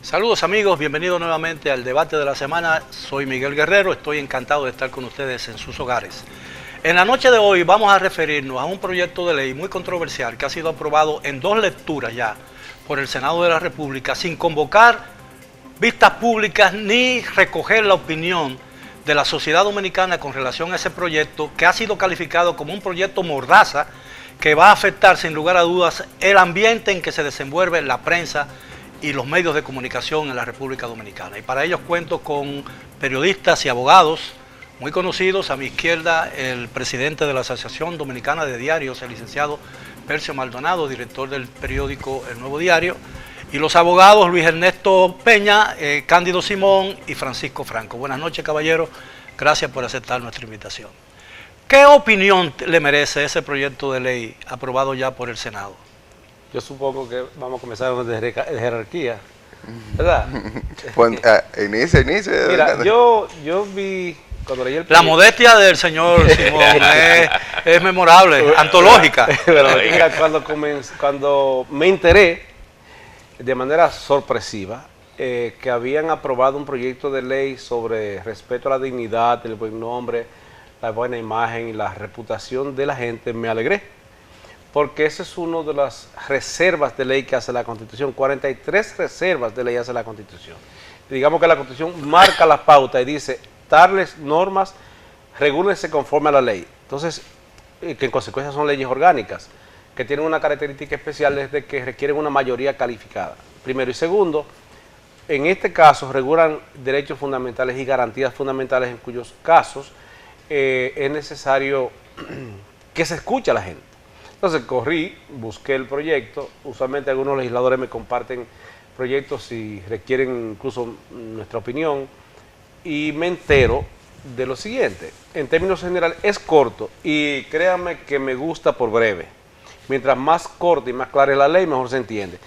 Saludos amigos, bienvenidos nuevamente al debate de la semana. Soy Miguel Guerrero, estoy encantado de estar con ustedes en sus hogares. En la noche de hoy vamos a referirnos a un proyecto de ley muy controversial que ha sido aprobado en 2 lecturas ya por el Senado de la República sin convocar vistas públicas ni recoger la opinión de la sociedad dominicana con relación a ese proyecto, que ha sido calificado como un proyecto mordaza que va a afectar sin lugar a dudas el ambiente en que se desenvuelve la prensa y los medios de comunicación en la República Dominicana. Y para ello cuento con periodistas y abogados muy conocidos. A mi izquierda, el presidente de la Asociación Dominicana de Diarios, el licenciado Percio Maldonado, director del periódico El Nuevo Diario, y los abogados Luis Ernesto Peña, Cándido Simón y Francisco Franco. Buenas noches, caballeros. Gracias por aceptar nuestra invitación. ¿Qué opinión le merece ese proyecto de ley aprobado ya por el Senado? Yo supongo que vamos a comenzar de jerarquía, ¿verdad? Pues, inicia. Mira, yo vi, cuando leí el proyecto... La modestia del señor Simón es memorable, antológica. Pero mira, cuando me enteré, de manera sorpresiva, que habían aprobado un proyecto de ley sobre respeto a la dignidad, el buen nombre, la buena imagen y la reputación de la gente, me alegré. Porque esa es una de las reservas de ley que hace la Constitución. 43 reservas de ley hace la Constitución. Digamos que la Constitución marca la pauta y dice, tales normas, regúlense conforme a la ley. Entonces, que en consecuencia son leyes orgánicas, que tienen una característica especial, es de que requieren una mayoría calificada. Primero y segundo, en este caso regulan derechos fundamentales y garantías fundamentales en cuyos casos es necesario que se escuche a la gente. Entonces corrí, busqué el proyecto. Usualmente algunos legisladores me comparten proyectos y requieren incluso nuestra opinión, y me entero de lo siguiente. En términos generales es corto, y créanme que me gusta por breve. Mientras más corta y más clara es la ley, mejor se entiende.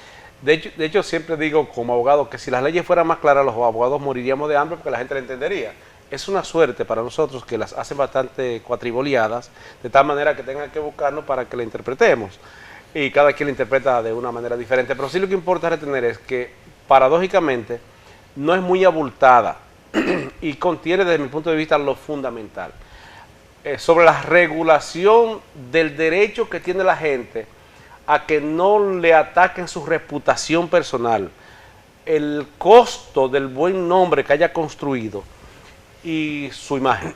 De hecho siempre digo como abogado que si las leyes fueran más claras, los abogados moriríamos de hambre porque la gente la entendería. Es una suerte para nosotros que las hacen bastante cuatriboleadas, de tal manera que tengan que buscarnos para que la interpretemos. Y cada quien la interpreta de una manera diferente. Pero sí lo que importa retener es que, paradójicamente, no es muy abultada y contiene, desde mi punto de vista, lo fundamental. Sobre la regulación del derecho que tiene la gente a que no le ataquen su reputación personal, el costo del buen nombre que haya construido y su imagen.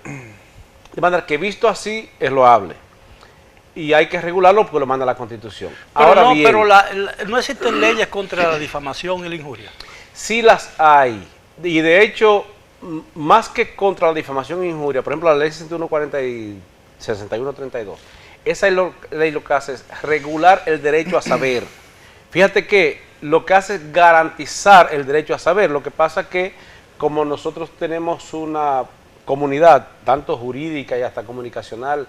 De manera que visto así es loable. Y hay que regularlo porque lo manda la Constitución. Pero ahora no, bien, pero no existen leyes contra la difamación y la injuria. Sí las hay. Y de hecho, más que contra la difamación e injuria, por ejemplo, la ley 6132, esa ley lo que hace es regular el derecho a saber. Fíjate que lo que hace es garantizar el derecho a saber. Lo que pasa es que como nosotros tenemos una comunidad, tanto jurídica y hasta comunicacional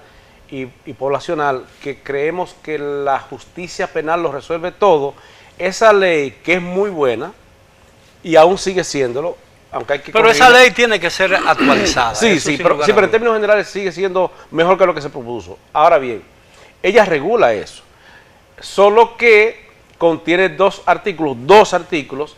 y poblacional, que creemos que la justicia penal lo resuelve todo, esa ley, que es muy buena, y aún sigue siéndolo, aunque hay que Pero esa ley tiene que ser actualizada. Sí, pero en términos generales sigue siendo mejor que lo que se propuso. Ahora bien, ella regula eso, solo que contiene dos artículos,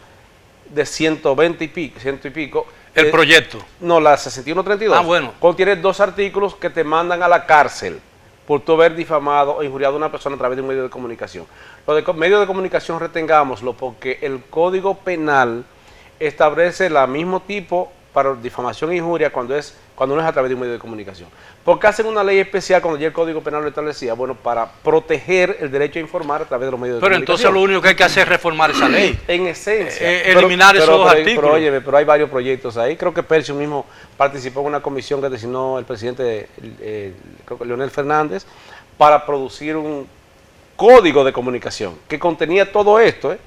de 120 y pico. El proyecto. No, la 6132. Ah, bueno. Contiene 2 artículos que te mandan a la cárcel por tu haber difamado o injuriado a una persona a través de un medio de comunicación. Lo de medio de comunicación retengámoslo porque el Código Penal establece el mismo tipo para difamación e injuria cuando no es a través de un medio de comunicación. ¿Por qué hacen una ley especial cuando ya el Código Penal lo establecía? Bueno, para proteger el derecho a informar a través de los medios de comunicación. Pero entonces lo único que hay que hacer es reformar esa ley. En esencia. Eliminar esos dos artículos. Pero hay varios proyectos ahí. Creo que Percio mismo participó en una comisión que designó el presidente creo que Leonel Fernández para producir un código de comunicación que contenía todo esto,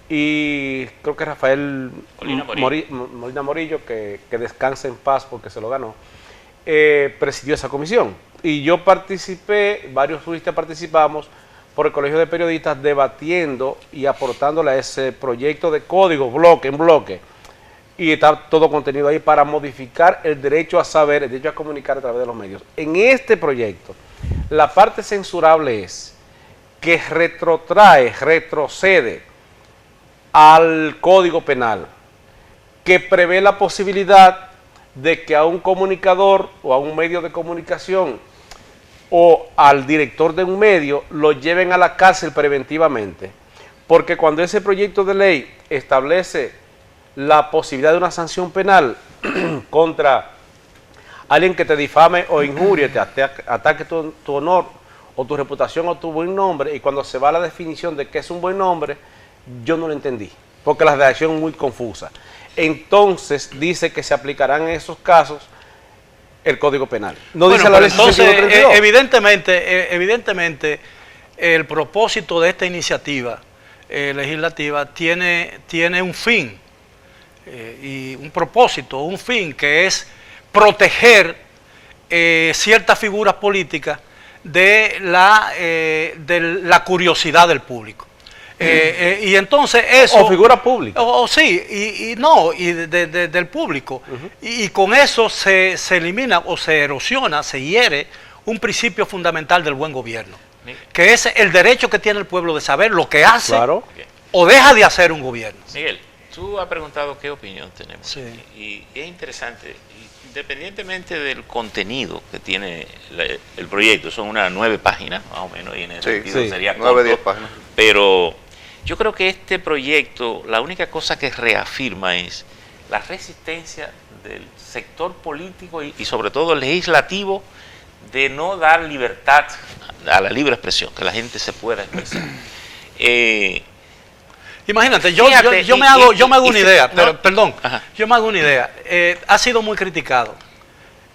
y creo que Rafael Molina Morillo, que descanse en paz porque se lo ganó, presidió esa comisión. Y yo participé, varios juristas participamos por el Colegio de Periodistas debatiendo y aportándole a ese proyecto de código en bloque. Y está todo contenido ahí para modificar el derecho a saber, el derecho a comunicar a través de los medios. En este proyecto, la parte censurable es que retrocede al Código Penal que prevé la posibilidad de que a un comunicador o a un medio de comunicación o al director de un medio lo lleven a la cárcel preventivamente. Porque cuando ese proyecto de ley establece la posibilidad de una sanción penal contra alguien que te difame o injurie, te ataque tu honor o tu reputación o tu buen nombre, y cuando se va a la definición de qué es un buen nombre, yo no lo entendí, porque la redacción es muy confusa. Entonces dice que se aplicarán en esos casos el Código Penal. No Bueno, dice la ley entonces, 6132. evidentemente, el propósito de esta iniciativa legislativa tiene un fin, y un propósito, un fin, que es proteger ciertas figuras políticas de la curiosidad del público. Y entonces eso... O figura pública. Sí, del público. Y con eso se elimina o se erosiona, se hiere un principio fundamental del buen gobierno, que es el derecho que tiene el pueblo de saber lo que hace, claro, o deja de hacer un gobierno. Miguel, tú has preguntado qué opinión tenemos. Sí. Y es interesante, independientemente del contenido que tiene el proyecto, son unas 9 páginas, más o menos, y en ese sentido sería 9, 10 corto, páginas. pero yo creo que este proyecto, la única cosa que reafirma es la resistencia del sector político y sobre todo legislativo de no dar libertad a la libre expresión, que la gente se pueda expresar. Imagínate, Fíjate, yo me hago una idea, no, perdón, ajá. yo me hago una idea. Ha sido muy criticado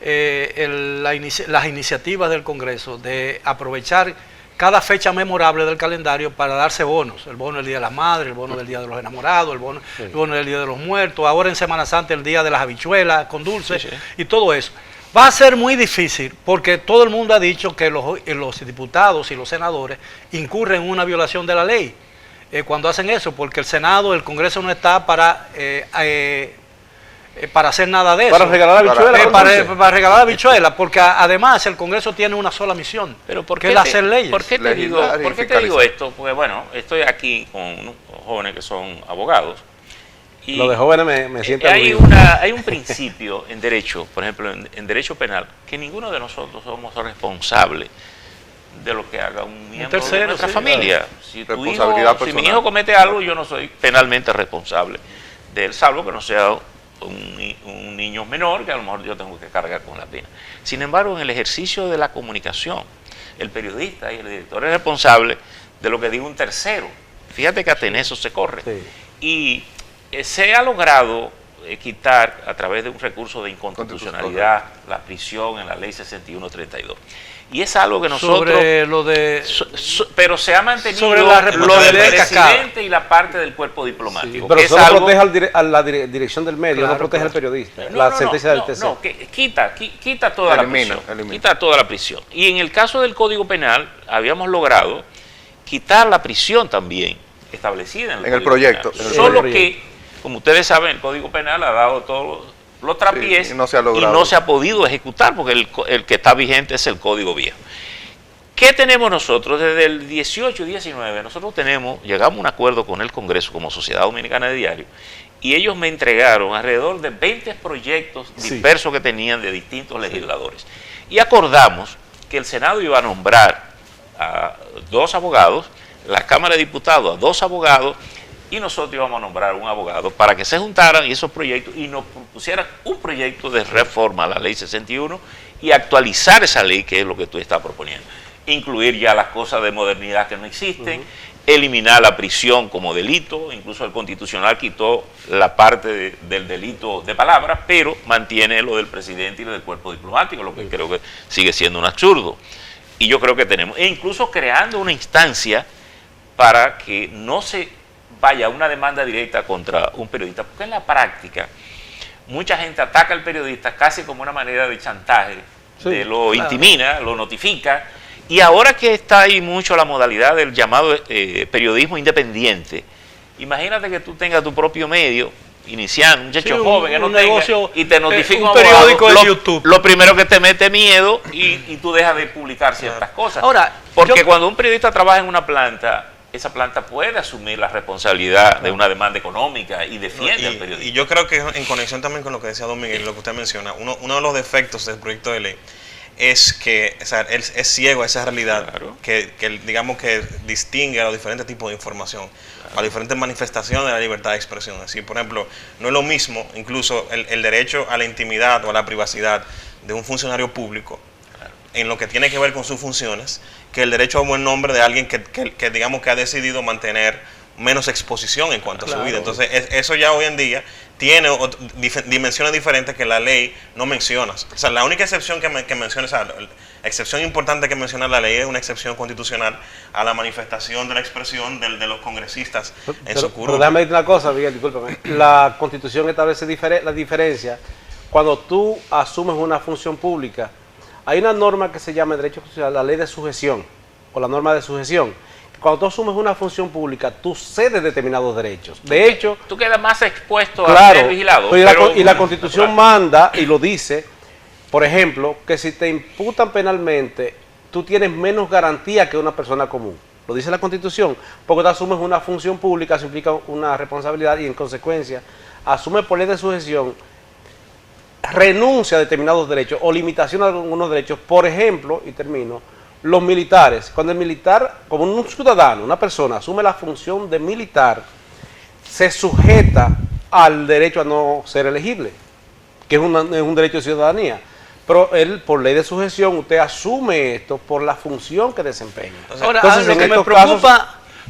las iniciativas del Congreso de aprovechar cada fecha memorable del calendario para darse bonos. El bono del Día de las Madres, el bono del Día de los Enamorados, el bono del Día de los Muertos, ahora en Semana Santa el Día de las Habichuelas con dulces, y todo eso. Va a ser muy difícil porque todo el mundo ha dicho que los diputados y los senadores incurren en una violación de la ley cuando hacen eso, porque el Senado, el Congreso no está para hacer nada de eso. Para regalar habichuelas. Para regalar habichuelas, porque además el Congreso tiene una sola misión, Pero ¿por que qué es hacer leyes. ¿Por qué te digo esto? Porque bueno, estoy aquí con jóvenes que son abogados. Y lo de jóvenes me siente hay aludido. hay un principio en derecho, por ejemplo, en derecho penal, que ninguno de nosotros somos responsables de lo que haga un miembro de nuestra familia. Si mi hijo comete algo, yo no soy penalmente responsable de él, salvo que no sea un niño menor, que a lo mejor yo tengo que cargar con la pena. Sin embargo, en el ejercicio de la comunicación, el periodista y el director es responsable de lo que diga un tercero. Fíjate que hasta en eso se corre. Sí. Y se ha logrado quitar a través de un recurso de inconstitucionalidad la prisión en la ley 6132. Y es algo que nosotros... Sobre lo de... pero se ha mantenido sobre la lo del presidente y la parte del cuerpo diplomático. Sí, pero que solo es algo, protege a la dirección del medio, claro, no protege al periodista. La sentencia del TC. No, que quita toda la prisión. Quita toda la prisión. Y en el caso del Código Penal, habíamos logrado quitar la prisión también, establecida en el proyecto. Solo que, como ustedes saben, el Código Penal ha dado todos los trapiés, sí, y no se ha podido ejecutar porque el que está vigente es el Código Viejo. ¿Qué tenemos nosotros? Desde el 18 y 19, nosotros llegamos a un acuerdo con el Congreso como Sociedad Dominicana de Diario, y ellos me entregaron alrededor de 20 proyectos dispersos que tenían de distintos legisladores. Y acordamos que el Senado iba a nombrar a 2 abogados, la Cámara de Diputados a 2 abogados, y nosotros íbamos a nombrar un abogado para que se juntaran esos proyectos y nos propusieran un proyecto de reforma a la ley 61 y actualizar esa ley, que es lo que tú estás proponiendo. Incluir ya las cosas de modernidad que no existen, eliminar la prisión como delito, incluso el Constitucional quitó la parte del delito de palabras, pero mantiene lo del presidente y lo del cuerpo diplomático, lo que creo que sigue siendo un absurdo. Y yo creo que tenemos, e incluso creando una instancia para que no se vaya una demanda directa contra un periodista, porque en la práctica mucha gente ataca al periodista casi como una manera de chantaje, lo intimida, lo notifica, y ahora que está ahí mucho la modalidad del llamado periodismo independiente, imagínate que tú tengas tu propio medio, iniciando, un muchacho joven que no tenga, negocio, y te notifica un periódico de YouTube. Lo primero que te mete miedo y tú dejas de publicar ciertas cosas. Ahora, porque cuando un periodista trabaja en una planta, esa planta puede asumir la responsabilidad de una demanda económica y defiende al periodista. Y yo creo que en conexión también con lo que decía Don Miguel, lo que usted menciona, uno de los defectos del proyecto de ley es que, o sea, él es ciego a esa realidad, claro, que digamos que distingue a los diferentes tipos de información, claro, a las diferentes manifestaciones de la libertad de expresión. Así, por ejemplo, no es lo mismo incluso el derecho a la intimidad o a la privacidad de un funcionario público, claro, en lo que tiene que ver con sus funciones, que el derecho a buen nombre de alguien que digamos que ha decidido mantener menos exposición en cuanto, claro, a su vida. Entonces, eso ya hoy en día tiene dimensiones diferentes que la ley no menciona. O sea, la única excepción que menciona, o sea, la excepción importante que menciona la ley es una excepción constitucional a la manifestación de la expresión de los congresistas en su curul. Pero déjame decir una cosa, Miguel, discúlpame. La Constitución establece la diferencia cuando tú asumes una función pública. Hay una norma que se llama en derecho constitucional la ley de sujeción, o la norma de sujeción. Cuando tú asumes una función pública, tú cedes determinados derechos. De hecho, tú quedas más expuesto claro, a ser vigilado. Y la Constitución manda y lo dice, por ejemplo, que si te imputan penalmente, tú tienes menos garantía que una persona común. Lo dice la Constitución, porque tú asumes una función pública, eso implica una responsabilidad y en consecuencia asume por ley de sujeción, renuncia a determinados derechos o limitación a algunos derechos. Por ejemplo, y termino, los militares, cuando el militar, como un ciudadano, una persona asume la función de militar, se sujeta al derecho a no ser elegible, que es un derecho de ciudadanía. Pero él, por ley de sujeción, usted asume esto por la función que desempeña. Ahora,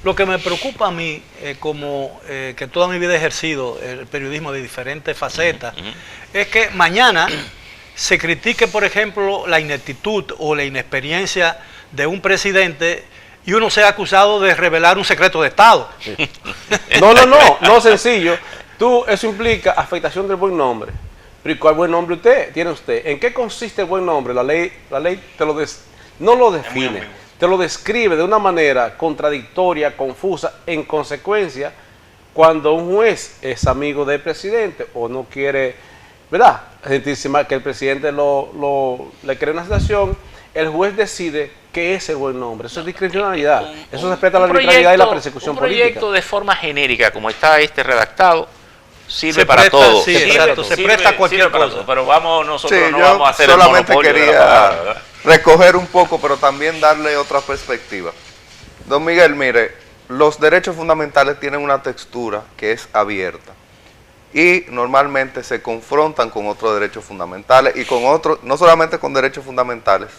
lo que me preocupa a mí, que toda mi vida he ejercido el periodismo de diferentes facetas, es que mañana se critique, por ejemplo, la ineptitud o la inexperiencia de un presidente y uno sea acusado de revelar un secreto de Estado. Sí. No sencillo. Eso implica afectación del buen nombre. Pero ¿y cuál buen nombre tiene usted? ¿En qué consiste el buen nombre? La ley no lo define, te lo describe de una manera contradictoria, confusa. En consecuencia, cuando un juez es amigo del presidente o no quiere, ¿verdad?, sentirse mal que el presidente le cree una situación, el juez decide qué es el buen nombre. Eso es discrecionalidad. Eso respeta la arbitrariedad y la persecución política. Un proyecto de forma genérica, como está redactado, sirve para todo. Sí, exacto, se presta a cualquier cosa. Pero nosotros sí, no vamos a hacer solamente el monopolio quería de la palabra, recoger un poco, pero también darle otra perspectiva. Don Miguel, mire, los derechos fundamentales tienen una textura que es abierta y normalmente se confrontan con otros derechos fundamentales y con otros, no solamente con derechos fundamentales,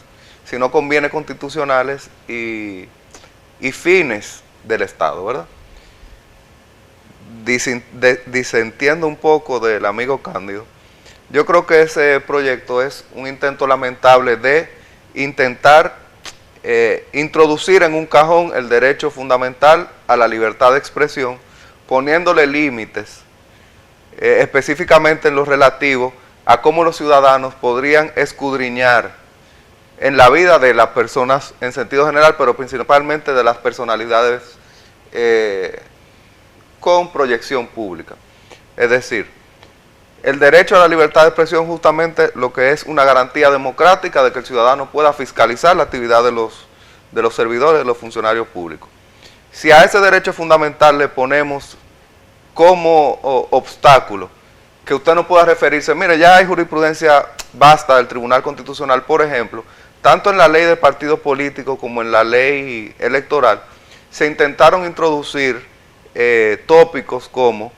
sino con bienes constitucionales y fines del Estado, ¿verdad? Disentiendo un poco del amigo Cándido, yo creo que ese proyecto es un intento lamentable de intentar introducir en un cajón el derecho fundamental a la libertad de expresión, poniéndole límites, específicamente en lo relativo a cómo los ciudadanos podrían escudriñar en la vida de las personas en sentido general, pero principalmente de las personalidades con proyección pública. Es decir, el derecho a la libertad de expresión justamente lo que es una garantía democrática de que el ciudadano pueda fiscalizar la actividad de los servidores, de los funcionarios públicos. Si a ese derecho fundamental le ponemos como obstáculo que usted no pueda referirse, mire, ya hay jurisprudencia vasta del Tribunal Constitucional, por ejemplo, tanto en la ley de partidos políticos como en la ley electoral, se intentaron introducir tópicos como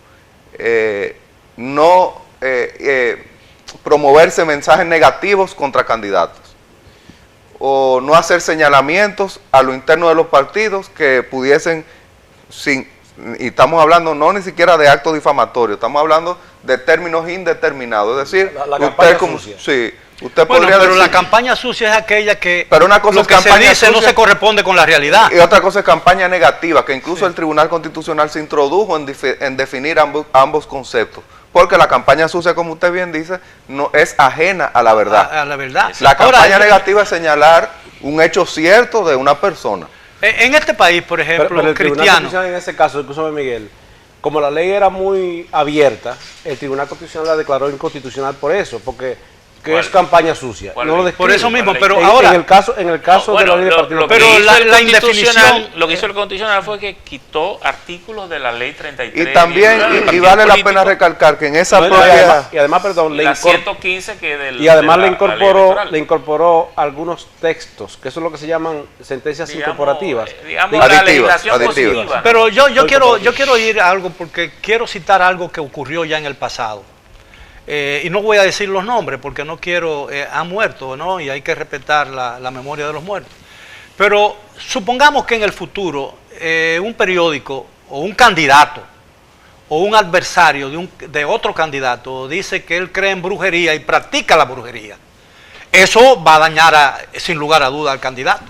promoverse mensajes negativos contra candidatos o no hacer señalamientos a lo interno de los partidos que pudiesen, y estamos hablando no ni siquiera de actos difamatorios, estamos hablando de términos indeterminados, es decir, la usted como sucia. Sí, usted bueno, podría pero decir, la campaña sucia es aquella que pero una cosa lo es que se campaña dice sucia, no se corresponde con la realidad. Y otra cosa es campaña negativa, que incluso el Tribunal Constitucional se introdujo en definir ambos conceptos. Porque la campaña sucia, como usted bien dice, no es ajena a la verdad. A la verdad. La campaña negativa es señalar un hecho cierto de una persona. En este país, por ejemplo, pero el Tribunal cristiano. Constitucional en ese caso, escúchame Miguel, como la ley era muy abierta, el Tribunal Constitucional la declaró inconstitucional por eso, porque que es campaña sucia. ¿Cuál No lo ley? describe. Por eso mismo, ley? pero En ahora... en el caso de la ley de partidos pero políticos. la indefinición... Lo que hizo el Constitucional fue que quitó artículos de la ley 33. Y también, y vale la pena recalcar que en esa No, propia... y además, perdón, la 115 que del, y además de le la ley incorporó electoral. algunos textos, que eso es lo que se llaman sentencias Digamos, incorporativas. digamos Aditivas, la legislación aditivas. positiva. Pero yo quiero ir a algo porque quiero citar algo que ocurrió ya en el pasado. Y no voy a decir los nombres porque no quiero, han muerto, ¿no? Y hay que respetar la memoria de los muertos. Pero supongamos que en el futuro un periódico o un candidato o un adversario de otro candidato dice que él cree en brujería y practica la brujería. Eso va a dañar sin lugar a duda al candidato.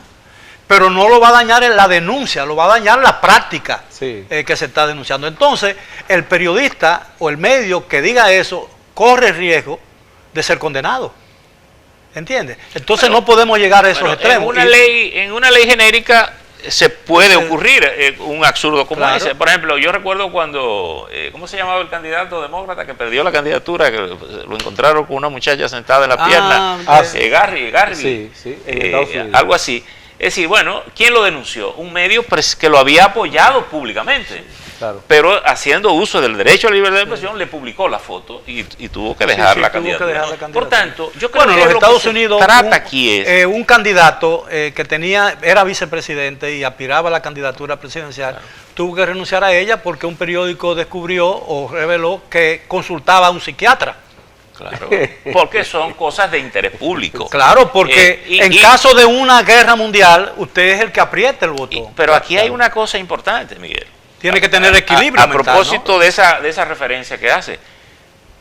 Pero no lo va a dañar en la denuncia, lo va a dañar la práctica Sí. que se está denunciando. Entonces, el periodista o el medio que diga eso corre riesgo de ser condenado. ¿Entiendes? Entonces no podemos llegar a esos extremos. En una ley genérica se puede ocurrir un absurdo como Claro. ese. Por ejemplo, yo recuerdo cuando, ¿cómo se llamaba el candidato demócrata que perdió la candidatura? Que lo encontraron con una muchacha sentada en la pierna. Garvey. Sí, en Estados Unidos. Algo así. Es decir, bueno, ¿quién lo denunció? Un medio que lo había apoyado públicamente. Claro. Pero haciendo uso del derecho a la libertad de expresión, le publicó la foto y tuvo que dejar la candidatura. Por Por tanto, yo creo bueno, que los lo Estados que se Unidos, trata aquí es un candidato que era vicepresidente y aspiraba a la candidatura presidencial, tuvo que renunciar a ella porque un periódico descubrió o reveló que consultaba a un psiquiatra. Claro, porque son cosas de interés público. Claro, porque en caso de una guerra mundial, usted es el que aprieta el botón. Pero aquí hay una cosa importante, Miguel. Tiene que tener equilibrio A mental, propósito ¿no? de esa referencia que hace,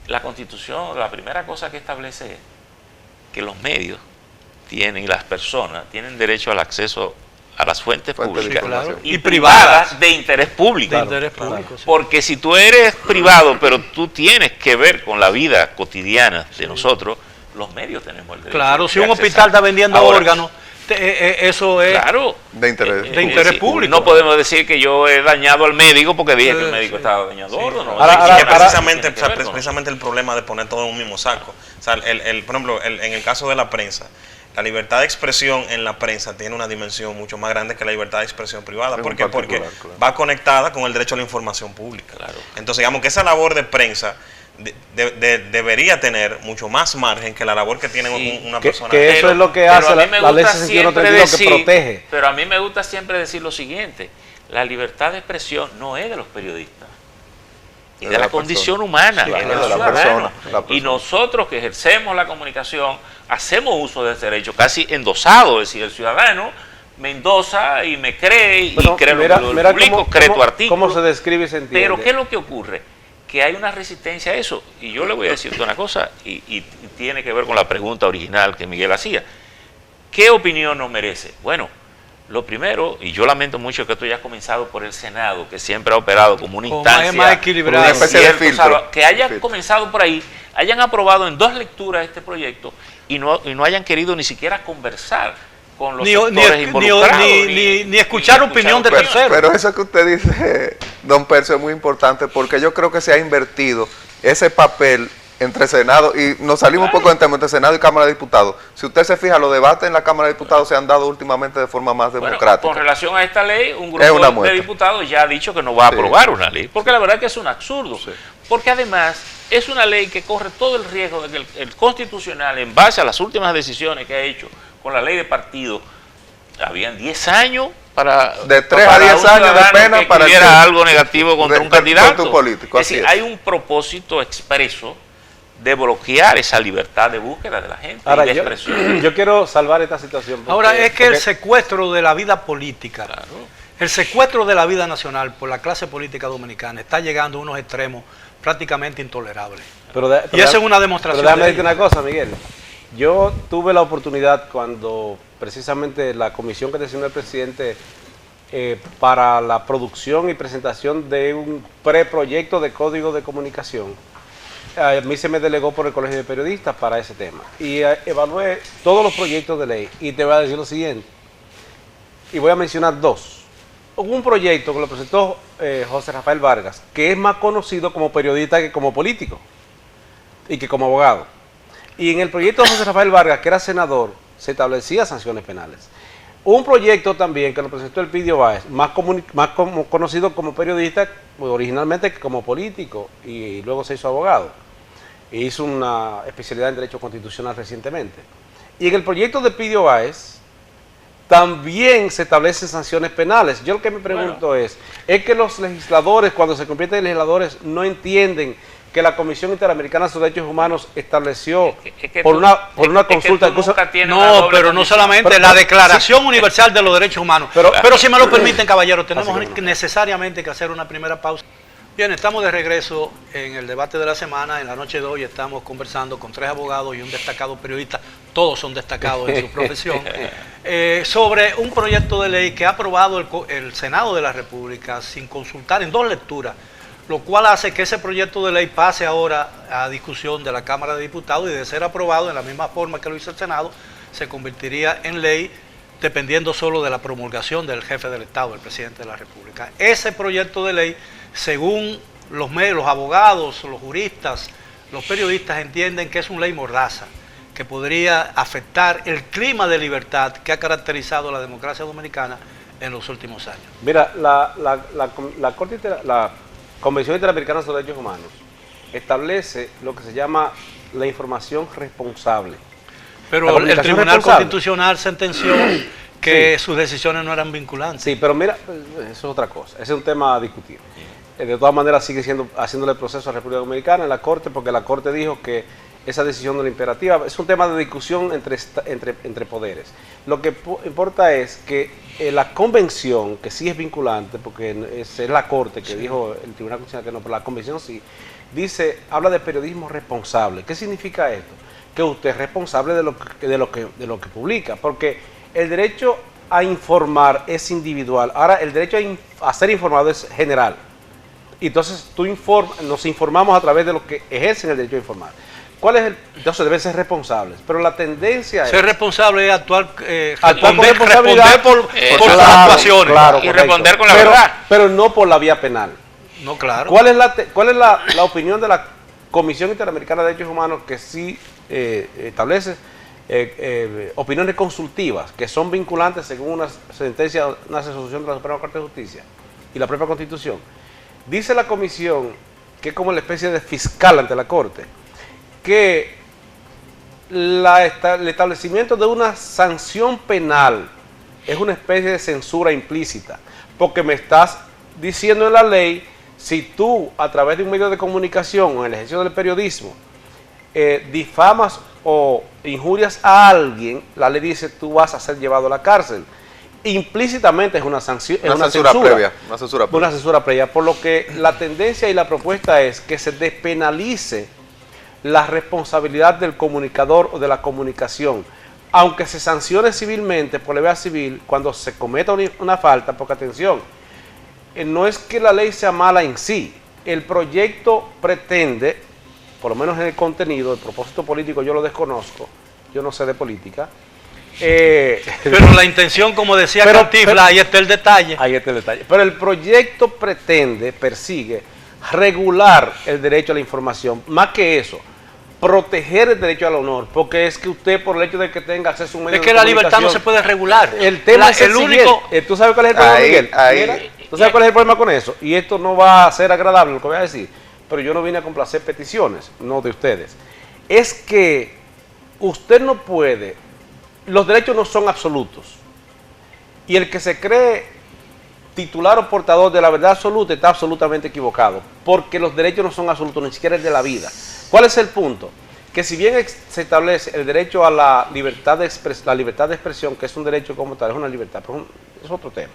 la Constitución, la primera cosa que establece es que los medios tienen y las personas tienen derecho al acceso a las fuentes Fuentes de públicas información. y Y privadas de interés público. De interés público, sí. Porque si tú eres privado, pero tú tienes que ver con la vida cotidiana de nosotros, los medios tenemos el derecho. Claro, de si un accesar. hospital está vendiendo Ahora, órganos, eso es... Claro. De interés. De interés Sí, público. No podemos decir que yo he dañado al médico porque dije que el médico estaba dañando órganos. Ahora, Y que precisamente, tiene que ver con precisamente el problema de poner todo en un mismo saco. O sea, por ejemplo, en el caso de la prensa, la libertad de expresión en la prensa tiene una dimensión mucho más grande que la libertad de expresión privada. En ¿Por qué? Porque particular, claro. va conectada con el derecho a la información pública. Claro. Entonces, digamos que esa labor de prensa debería tener mucho más margen que la labor que tiene una persona. que eso es lo que pero hace a mí me la ley gusta 6132 que siempre protege. Pero a mí me gusta siempre decir lo siguiente: la libertad de expresión no es de los periodistas, es de la condición humana, Claro, es del de la ciudadano. persona, la Y persona. nosotros que ejercemos la comunicación hacemos uso de ese derecho casi endosado, es decir, el ciudadano me endosa y me cree y Bueno, cree mira lo que lo publico, cree tu artículo. cómo se describe y se entiende. Pero ¿qué es lo que ocurre? Que hay una resistencia a eso. Y yo le voy a decir una cosa, y tiene que ver con la pregunta original que Miguel hacía. ¿Qué opinión nos merece? Bueno, lo primero, y yo lamento mucho que esto haya comenzado por el Senado, que siempre ha operado como una Como instancia más equilibrada. Una especie de cierto filtro. salva- que haya Filtro. comenzado por ahí, hayan aprobado en 2 lecturas este proyecto y no hayan querido ni siquiera conversar con los sectores involucrados. ni escuchar opinión de Pero, terceros. pero eso que usted dice, don Percio, es muy importante porque yo creo que se ha invertido ese papel entre Senado y nos salimos un poco del tema entre Senado y Cámara de Diputados. Si usted se fija, los debates en la Cámara de Diputados se han dado últimamente de forma más Bueno, democrática. con relación a esta ley, un Es una grupo de muestra. diputados ya ha dicho que no va a Sí. aprobar una ley, porque la verdad que es un absurdo. Sí. Porque además es una ley que corre todo el riesgo de que el Constitucional, en base a las últimas decisiones que ha hecho con la ley de partido, habían 10 años para... De 3 para a 10 un años de ciudadano pena que para el escribiera que- algo negativo contra un contra candidato. un político, Es así decir, es. hay un propósito expreso de bloquear esa libertad de búsqueda de la gente Ahora, y de yo, expresión. yo quiero salvar esta situación. porque- Ahora, es que el porque- secuestro de la vida política, el secuestro de la vida nacional por la clase política dominicana está llegando a unos extremos prácticamente intolerables. Y esa es una demostración Pero déjame de decirte ello. una cosa, Miguel. Yo tuve la oportunidad cuando precisamente la comisión que designó el presidente para la producción y presentación de un preproyecto de código de comunicación, a mí se me delegó por el Colegio de Periodistas para ese tema. Y evalué todos los proyectos de ley y te voy a decir lo siguiente. Y voy a mencionar 2. Hubo un proyecto que lo presentó José Rafael Vargas, que es más conocido como periodista que como político y que como abogado. Y en el proyecto de José Rafael Vargas, que era senador, se establecía sanciones penales. Un proyecto también que lo presentó Elpidio Báez, conocido como periodista, originalmente como político, y luego se hizo abogado. E hizo una especialidad en Derecho Constitucional recientemente. Y en el proyecto de Elpidio Báez también se establecen sanciones penales. Yo lo que me pregunto es que los legisladores, cuando se convierten en legisladores, no entienden que la Comisión Interamericana de los Derechos Humanos estableció por una consulta. No, pero no solamente la Declaración Universal de los Derechos Humanos. Pero si me lo permiten, caballeros, tenemos necesariamente que hacer una primera pausa. Bien, estamos de regreso en el debate de la semana. En la noche de hoy estamos conversando con 3 abogados y un destacado periodista, todos son destacados en su profesión, sobre un proyecto de ley que ha aprobado el Senado de la República sin consultar en 2 lecturas, lo cual hace que ese proyecto de ley pase ahora a discusión de la Cámara de Diputados y de ser aprobado en la misma forma que lo hizo el Senado, se convertiría en ley dependiendo solo de la promulgación del jefe del Estado, el presidente de la República. Ese proyecto de ley, según los abogados, los juristas, los periodistas, entienden que es una ley mordaza, que podría afectar el clima de libertad que ha caracterizado la democracia dominicana en los últimos años. Mira, la Convención Interamericana de los Derechos Humanos establece lo que se llama la información responsable. Pero el Tribunal Constitucional sentenció que sus decisiones no eran vinculantes. Sí, pero mira, eso es otra cosa, ese es un tema a discutir. De todas maneras sigue haciéndole el proceso a la República Dominicana en la Corte, porque la Corte dijo que esa decisión no era imperativa. Es un tema de discusión entre poderes. Lo que importa es que la convención, que sí es vinculante, porque es la Corte que dijo el Tribunal Constitucional que no, pero la convención sí, habla de periodismo responsable. ¿Qué significa esto? Que usted es responsable de lo que publica, porque el derecho a informar es individual. Ahora, el derecho a ser informado es general. Y entonces nos informamos a través de los que ejercen el derecho a informar. Entonces deben ser responsables, pero la tendencia ser responsable es actuar con responsabilidad por sus actuaciones, claro, y responder con la verdad. Pero no por la vía penal. No, claro. ¿Cuál es la opinión de la Comisión Interamericana de Derechos Humanos, que sí establece opiniones consultivas que son vinculantes según una sentencia, una resolución de la Suprema Corte de Justicia y la propia Constitución? Dice la Comisión, que es como la especie de fiscal ante la Corte, que el establecimiento de una sanción penal es una especie de censura implícita, porque me estás diciendo en la ley, si tú a través de un medio de comunicación o en el ejercicio del periodismo difamas o injurias a alguien, la ley dice tú vas a ser llevado a la cárcel. Implícitamente es una sanción, una censura previa, por lo que la tendencia y la propuesta es que se despenalice la responsabilidad del comunicador o de la comunicación, aunque se sancione civilmente por la vía civil cuando se cometa una falta, porque atención, no es que la ley sea mala en sí, el proyecto pretende, por lo menos en el contenido, el propósito político yo lo desconozco, yo no sé de política, pero la intención, como decía Cantinflas, ahí está el detalle. Ahí está el detalle. Pero el proyecto persigue regular el derecho a la información, más que eso, proteger el derecho al honor, porque es que usted, por el hecho de que tenga acceso a un medio de comunicación, la libertad no se puede regular. El tema es el único. ¿Tú sabes cuál es el problema, Miguel? Mira, ¿tú sabes cuál es el problema con eso? Y esto no va a ser agradable lo que voy a decir, pero yo no vine a complacer peticiones, no de ustedes. Es que usted no puede, los derechos no son absolutos, y el que se cree titular o portador de la verdad absoluta está absolutamente equivocado, porque los derechos no son absolutos, ni siquiera el de la vida. ¿Cuál es el punto? Que si bien se establece el derecho a la libertad de expresión, que es un derecho como tal, es una libertad, pero es otro tema.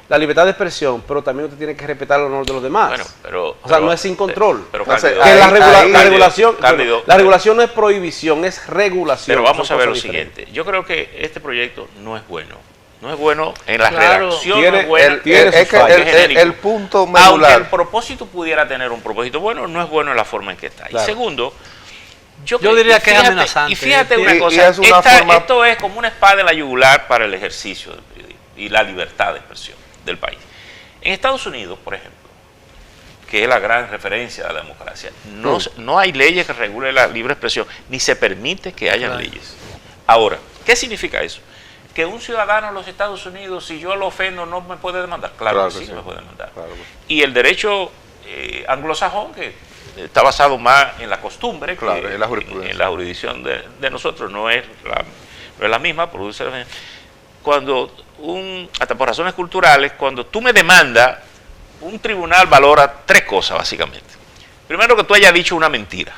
La libertad de expresión, pero también usted tiene que respetar el honor de los demás. Bueno, pero no es sin control. Pero la regulación no es prohibición, es regulación. Pero vamos a ver lo siguiente. Yo creo que este proyecto no es bueno. No es bueno en la redacción, no es bueno. El punto medular. Aunque el propósito pudiera tener un propósito bueno, no es bueno en la forma en que está. Claro. Y segundo, yo diría que es amenazante. Y fíjate una cosa, esto es como una espada en la yugular para el ejercicio del periodismo y la libertad de expresión del país. En Estados Unidos, por ejemplo, que es la gran referencia de la democracia. No hay leyes que regulen la libre expresión, ni se permite que hayan leyes. Ahora, ¿qué significa eso? Que un ciudadano en los Estados Unidos, si yo lo ofendo, no me puede demandar. Claro que sí me puede demandar. Claro. Y el derecho anglosajón, que está basado más en la costumbre, que en la jurisdicción de nosotros, no es la misma, produce cuando hasta por razones culturales, cuando tú me demandas, un tribunal valora tres cosas básicamente. Primero, que tú hayas dicho una mentira.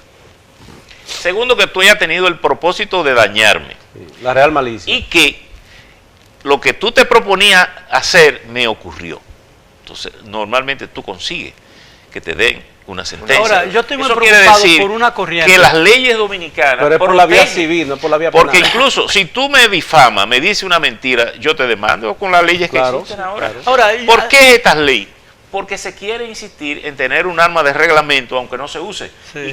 Segundo, que tú hayas tenido el propósito de dañarme. La real malicia. Y que lo que tú te proponías hacer me ocurrió. Entonces, normalmente tú consigues que te den una sentencia. Ahora, yo estoy muy Eso preocupado quiere decir por una corriente. que las leyes dominicanas... Pero es por la vía civil, no por la vía penal. Porque incluso si tú me difamas, me dices una mentira, yo te demando con las leyes que existen ahora. Ahora, ¿Por qué estas leyes? Porque se quiere insistir en tener un arma de reglamento, aunque no se use. Sí. Y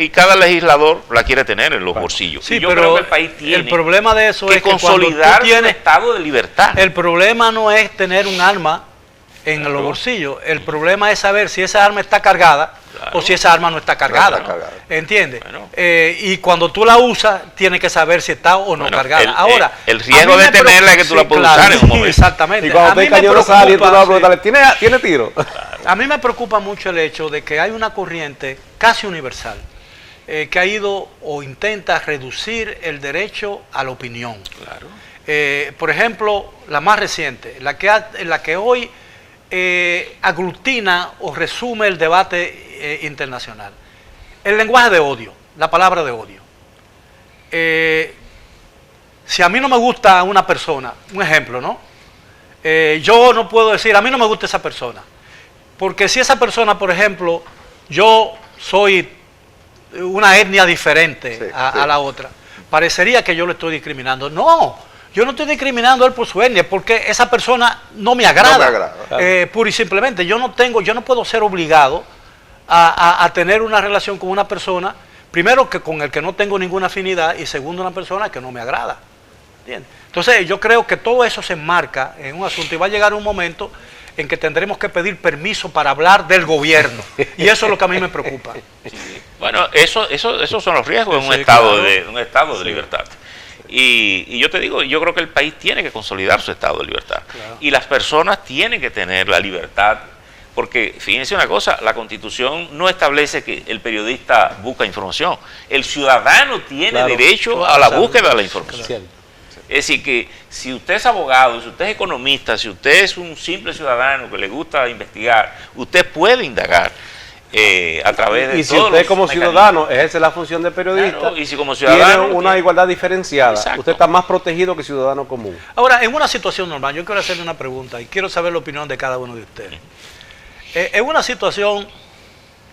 cada legislador la quiere tener en los bolsillos. Sí, y yo pero creo que el país tiene el problema de eso que es que consolidar cuando tú tienes un estado de libertad. El problema no es tener un arma en los bolsillos. El problema es saber si esa arma está cargada o si esa arma no está cargada. ¿Entiendes? Bueno. Y cuando tú la usas, tienes que saber si está o no cargada. Ahora, el riesgo de tenerla es que tú la puedes usar en un momento. Exactamente. Y cuando te cañón sale y tú le vas a preguntarle, ¿tiene tiro? A mí me preocupa mucho el hecho de que hay una corriente casi universal que ha ido o intenta reducir el derecho a la opinión. Claro. Por ejemplo, la más reciente, la que hoy aglutina o resume el debate internacional. El lenguaje de odio, la palabra de odio. Si a mí no me gusta una persona, un ejemplo, ¿no? Yo no puedo decir, a mí no me gusta esa persona. Porque si esa persona, por ejemplo, yo soy una etnia diferente a la otra, parecería que yo lo estoy discriminando. No, yo no estoy discriminando a él por su etnia, porque esa persona no me agrada. No me agrada. Pura y simplemente, yo no puedo ser obligado a tener una relación con una persona, primero que con el que no tengo ninguna afinidad, y segundo una persona que no me agrada. ¿Entiendes? Entonces yo creo que todo eso se enmarca en un asunto y va a llegar un momento en que tendremos que pedir permiso para hablar del gobierno. Y eso es lo que a mí me preocupa. Sí. Bueno, esos son los riesgos de un estado de libertad. Y yo te digo, yo creo que el país tiene que consolidar su estado de libertad. Claro. Y las personas tienen que tener la libertad, porque fíjense una cosa, la Constitución no establece que el periodista busca información. El ciudadano tiene derecho a la búsqueda de la información. Claro. Es decir, que si usted es abogado, si usted es economista, si usted es un simple ciudadano que le gusta investigar, usted puede indagar a través de y si usted como ciudadano ejerce la función de periodista, claro, y si como ciudadano tiene una igualdad diferenciada, exacto, usted está más protegido que ciudadano común. Ahora, en una situación normal, yo quiero hacerle una pregunta y quiero saber la opinión de cada uno de ustedes. En una situación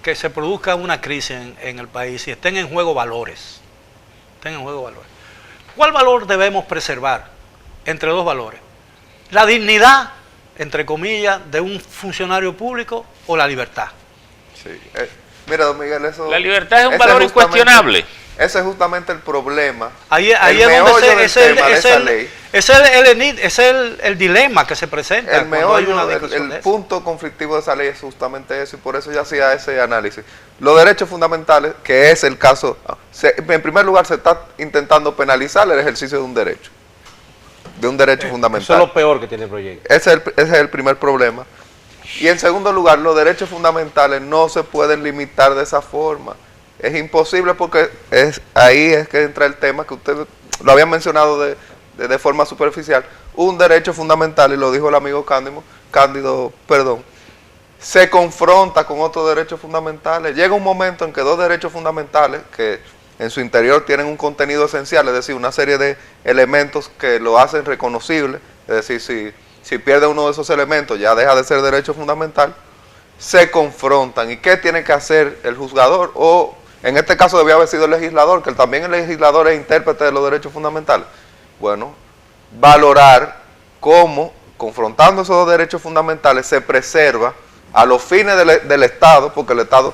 que se produzca una crisis en el país y estén en juego valores, ¿cuál valor debemos preservar entre dos valores? ¿La dignidad, entre comillas, de un funcionario público o la libertad? Sí. Mira, don Miguel, eso... La libertad es un valor incuestionable. Ese es justamente el problema. Ahí es donde es el dilema que se presenta. El meollo, el punto conflictivo de esa ley es justamente eso, y por eso yo hacía ese análisis. Los derechos fundamentales, que es el caso, en primer lugar se está intentando penalizar el ejercicio de un derecho fundamental. Eso es lo peor que tiene el proyecto. Ese es el primer problema. Y en segundo lugar, los derechos fundamentales no se pueden limitar de esa forma. Es imposible, porque ahí es que entra el tema que usted lo había mencionado de forma superficial. Un derecho fundamental, y lo dijo el amigo Cándido, se confronta con otros derechos fundamentales. Llega un momento en que dos derechos fundamentales, que en su interior tienen un contenido esencial, es decir, una serie de elementos que lo hacen reconocible, es decir, si pierde uno de esos elementos ya deja de ser derecho fundamental, se confrontan. ¿Y qué tiene que hacer el juzgador? O en este caso debía haber sido el legislador, que también el legislador es intérprete de los derechos fundamentales. Bueno, valorar cómo, confrontando esos dos derechos fundamentales, se preserva a los fines del Estado, porque el Estado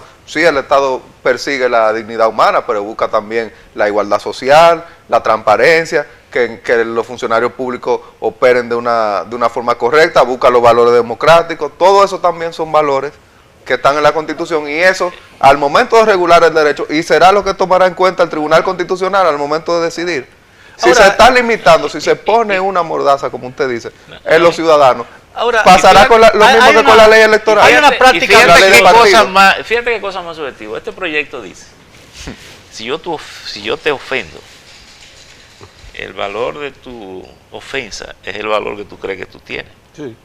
persigue la dignidad humana, pero busca también la igualdad social, la transparencia, que los funcionarios públicos operen de una forma correcta, busca los valores democráticos. Todo eso también son valores que están en la Constitución, y eso al momento de regular el derecho, y será lo que tomará en cuenta el Tribunal Constitucional al momento de decidir. Si Ahora, se está limitando, si se pone una mordaza, como usted dice, en los ciudadanos, Ahora, pasará fíjate, con lo mismo hay que una- con la ley electoral. hay una práctica- Y fíjate, la ley de partido. fíjate qué cosa más subjetiva. Este proyecto dice, si yo te ofendo, el valor de tu ofensa es el valor que tú crees que tú tienes. Sí.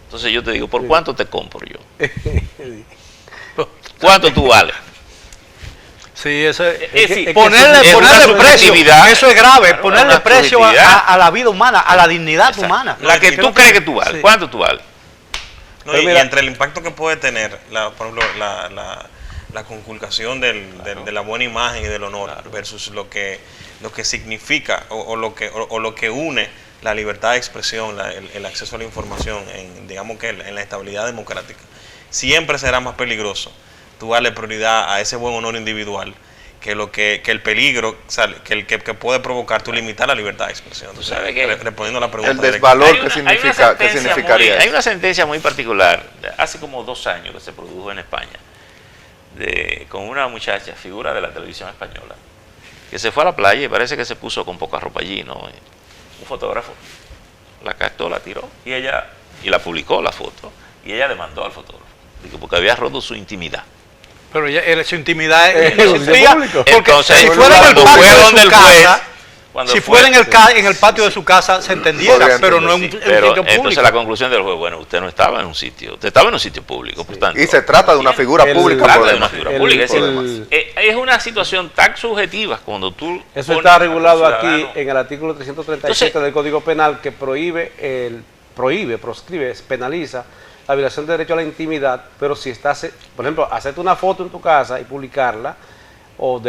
Entonces yo te digo, ¿por cuánto te compro yo? ¿Cuánto tú vales? Sí, eso es, Es decir, ponerle es una precio, subjetividad. eso es grave, Claro, ponerle una precio subjetividad. a la vida humana, a la dignidad Exacto. humana. La que tú crees que tú vales. Sí. ¿Cuánto tú vales? No, Pero y mira- entre el impacto que puede tener, por ejemplo, la conculcación de la buena imagen y del honor versus lo que significa o lo que une la libertad de expresión, el acceso a la información, digamos que en la estabilidad democrática, siempre será más peligroso tú darle prioridad a ese buen honor individual que el peligro, o sea, que puede provocar tú limitar la libertad de expresión. Entonces, ¿Sabe qué? respondiendo a la pregunta El directa. desvalor Hay que una- hay una significaría hay eso. una sentencia muy particular, hace como 2 años que se produjo en España, con una muchacha, figura de la televisión española, que se fue a la playa y parece que se puso con poca ropa allí, ¿no? Un fotógrafo la captó, la tiró y la publicó la foto, y ella demandó al fotógrafo, digo, porque había roto su intimidad. Pero su intimidad Es no un existía, público. porque Entonces, si fuera en el cuando patio fue de donde su el juez, casa, cuando si fue- fuera en el patio de su casa se entendiera, Podría pero no en un entender, Pero sitio entonces público. la conclusión del juez, bueno, usted no estaba en un sitio, usted estaba en un sitio público, por tanto. Y se trata de una figura El- pública Trata por de una demás. figura El- pública, es decir, el- es una situación tan subjetiva cuando tú Eso pones está a regulado los aquí ciudadanos- en el artículo 337 Entonces- del Código Penal, que proscribe, penaliza la violación de derecho a la intimidad, pero si estás, por ejemplo, hacerte una foto en tu casa y publicarla, o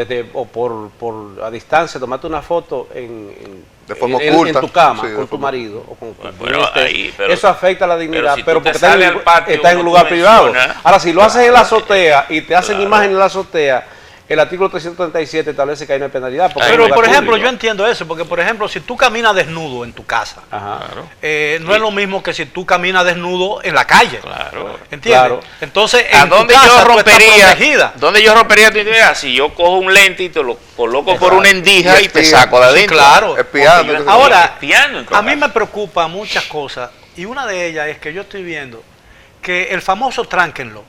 por a distancia tomarte una foto De forma en oculta. tu cama Sí, de con tu forma- marido o con Bueno, quien esté, ahí, pero- eso afecta la dignidad, si tú pero te porque está sales en, al patio, está en un como lugar tú privado. mencionas, Ahora, si lo haces en la claro, azotea y te hacen claro. imagen en la azotea, el artículo 337 establece que hay una penalidad. porque Ahí es un Pero, lugar por ejemplo, público. yo entiendo eso, porque, por ejemplo, si tú caminas desnudo en tu casa, Ajá. Claro, no es lo mismo que si tú caminas desnudo en la calle. claro. ¿Entiendes? Claro. Entonces, ¿A en tu dónde casa yo tú estás rompería? protegida. ¿Dónde yo rompería tu intimidad? Si yo cojo un lente y te lo coloco por una endija Y y te espía. saco de Sí, adentro. claro. Espiando. Porque yo entonces- Ahora, espiando en todo a mí caso. me preocupan muchas cosas, y una de ellas es que yo estoy viendo que el famoso Tránquenlo,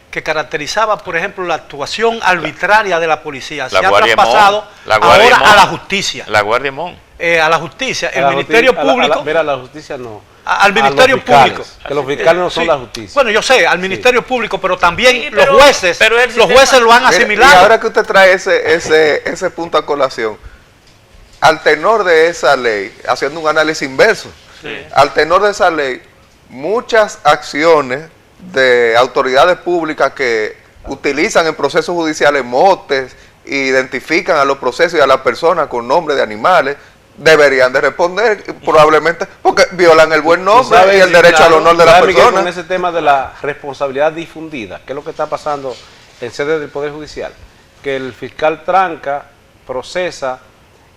que caracterizaba, por ejemplo, la actuación arbitraria de la policía, se La ha Guardia traspasado Mon, la Guardia ahora Mon. a la justicia. La Guardia Mon. A la justicia, el A la Ministerio justi- a la- Público, mira, la justicia no. al Ministerio los fiscales, Público. Que los fiscales no son Sí. la justicia. Bueno, yo sé, al Ministerio Público, pero también Sí, pero- los jueces, pero el los sistema- jueces lo han Mire, asimilado. Y ahora que usted trae ese punto a colación, al tenor de esa ley, haciendo un análisis inverso, al tenor de esa ley, muchas acciones de autoridades públicas que utilizan en procesos judiciales motes, identifican a los procesos y a las personas con nombre de animales, deberían de responder probablemente porque violan el buen Tú nombre sabes, y el derecho al claro, honor de la ¿sabes, Miguel, persona. con ese tema de la responsabilidad difundida, ¿qué es lo que está pasando en sede del Poder Judicial? Que el fiscal tranca, procesa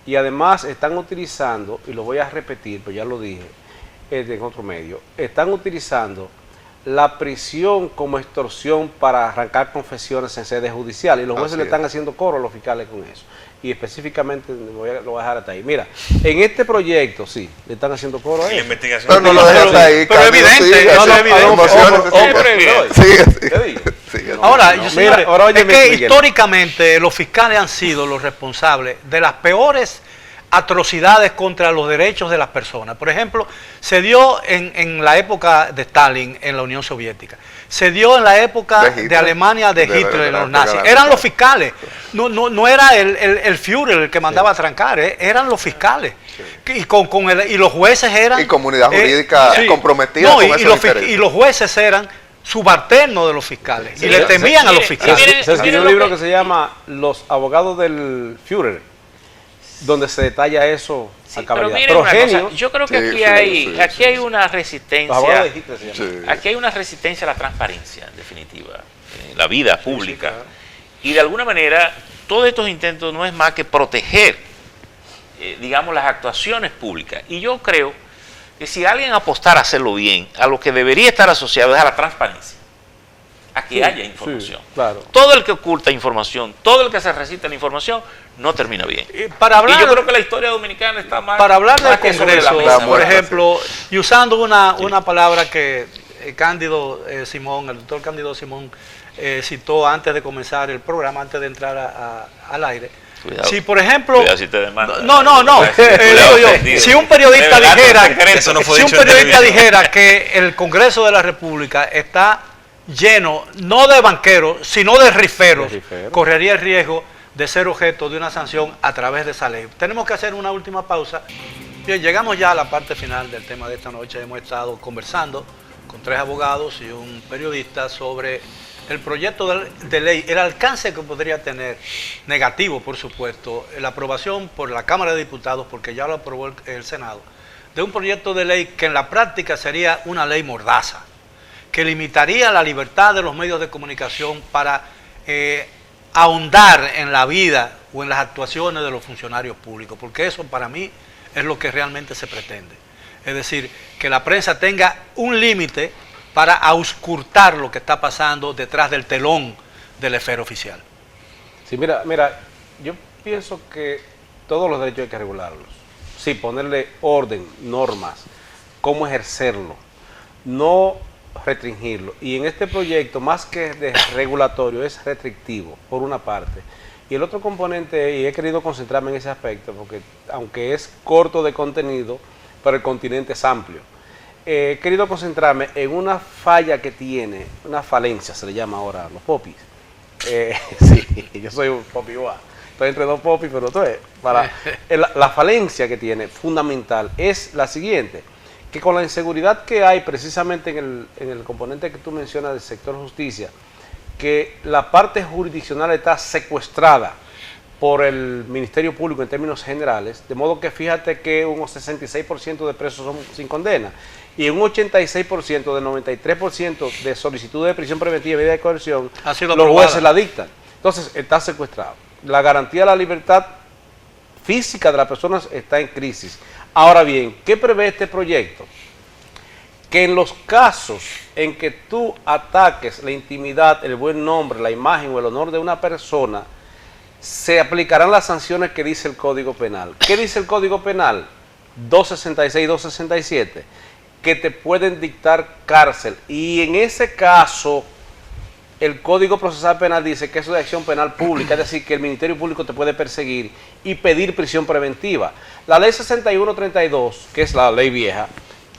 y además están utilizando, y lo voy a repetir, pero ya lo dije en otro medio, están utilizando la prisión como extorsión para arrancar confesiones en sede judicial y los jueces Así le es. están haciendo coro a los fiscales con eso. Y específicamente, lo voy a dejar hasta ahí. Mira, en este proyecto sí, le están haciendo coro a Y la eso. investigación. Pero no lo dejes hasta ahí, pero Cándido, evidente, sigue, no, no, sigue, evidente. emociones, Hombre, sigue. hombre, Sigue, ¿qué sigue. digo? Sigue. Ahora, No, señores, mira, ahora es óyeme, que Miguel. históricamente los fiscales han sido los responsables de las peores atrocidades contra los derechos de las personas. Por ejemplo, se dio en la época de Stalin en la Unión Soviética, se dio en la época De Hitler. de Alemania de De Hitler en la los época nazis. de la Eran los época. fiscales, no era el Führer el que mandaba a trancar, eran los fiscales. Y, y los jueces eran... Y comunidad jurídica comprometida No, con y esos los intereses. y los jueces eran subalternos de los fiscales Sí, y le sí, temían a los mire, fiscales. mire, Se escribió mire un lo libro que- que se llama Los abogados del Führer, donde se detalla eso Sí, a pero cabalidad. miren una Genio, cosa, yo creo que Sí, aquí sí, hay, sí, aquí sí, hay sí. una los abogados resistencia, de Hitler se llama. Sí. aquí hay una resistencia a la transparencia, en definitiva, en la vida pública. Y de alguna manera, todos estos intentos no es más que proteger, digamos, las actuaciones públicas. Y yo creo que si alguien apostara a hacerlo bien, a lo que debería estar asociado es a la transparencia. a que Sí, haya sí, información. claro. Todo el que oculta información, todo el que se resiste a la información, no termina bien. Para hablar, Y yo creo que la historia dominicana está más para hablar del más que sobre la Congreso, mesa. por ejemplo, y usando una palabra que Cándido Simón, el doctor Cándido Simón, citó antes de comenzar el programa, antes de entrar al aire. Cuidado. Si, por ejemplo... Cuidado si te demandan. No. Cuidado, Digo yo, ofendido. si un periodista Revelando dijera, secretos. Eso no fue si un dicho en periodista televisión. dijera que el Congreso de la República está lleno, no de banqueros, sino de riferos, De riferos. correría el riesgo de ser objeto de una sanción a través de esa ley. Tenemos que hacer una última pausa. Bien, llegamos ya a la parte final del tema de esta noche. Hemos estado conversando con 3 abogados y un periodista sobre el proyecto de ley, el alcance que podría tener, negativo por supuesto, la aprobación por la Cámara de Diputados, porque ya lo aprobó el Senado, de un proyecto de ley que en la práctica sería una ley mordaza, que limitaría la libertad de los medios de comunicación para ahondar en la vida o en las actuaciones de los funcionarios públicos, porque eso para mí es lo que realmente se pretende. Es decir, que la prensa tenga un límite para auscultar lo que está pasando detrás del telón del esfero oficial. Sí, mira, yo pienso que todos los derechos hay que regularlos. Sí, ponerle orden, normas, cómo ejercerlo, no restringirlo. Y en este proyecto, más que de regulatorio, es restrictivo, por una parte. Y el otro componente, y he querido concentrarme en ese aspecto, porque aunque es corto de contenido, pero el continente es amplio. He querido concentrarme en una falla que tiene, una falencia, se le llama ahora a los popis. Sí, yo soy un popi igual. Estoy entre dos popis, pero la falencia que tiene, fundamental, es la siguiente, que con la inseguridad que hay precisamente en el componente que tú mencionas del sector justicia, que la parte jurisdiccional está secuestrada por el Ministerio Público en términos generales, de modo que fíjate que un 66% de presos son sin condena y un 86% del 93% de solicitudes de prisión preventiva y medida de coerción, Ha sido los aprobada. jueces la dictan. Entonces está secuestrado. La garantía de la libertad física de las personas está en crisis. Ahora bien, ¿qué prevé este proyecto? Que en los casos en que tú ataques la intimidad, el buen nombre, la imagen o el honor de una persona, se aplicarán las sanciones que dice el Código Penal. ¿Qué dice el Código Penal? 266 y 267, que te pueden dictar cárcel. Y en ese caso, el Código Procesal Penal dice que eso es de acción penal pública, es decir, que el Ministerio Público te puede perseguir y pedir prisión preventiva. La ley 6132, que es la ley vieja,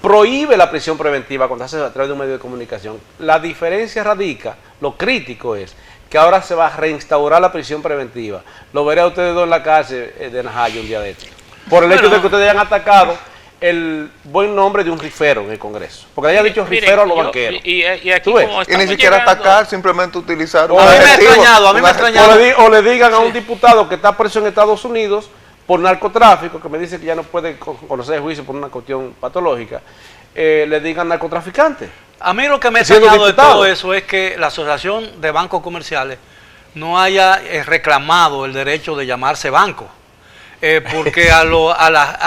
prohíbe la prisión preventiva cuando se hace a través de un medio de comunicación. La diferencia radica, lo crítico es, que ahora se va a reinstaurar la prisión preventiva. Lo veré a ustedes dos en la cárcel de Najayo un día de esto. Por el hecho de que ustedes hayan atacado el buen nombre de un rifero en el Congreso. Porque haya dicho Miren, rifero a los yo- banqueros. Y aquí ¿Tú ves? como Y estamos ni siquiera llegando- atacar, simplemente utilizar A mí me ha adjetivo, extrañado, a mí un me ha adjetivo. extrañado. O le digan a un diputado que está preso en Estados Unidos por narcotráfico, que me dice que ya no puede conocer el juicio por una cuestión patológica, le digan narcotraficante. A mí lo que me ha Siendo extrañado de diputado. todo eso es que la Asociación de Bancos Comerciales no haya reclamado el derecho de llamarse banco. Porque a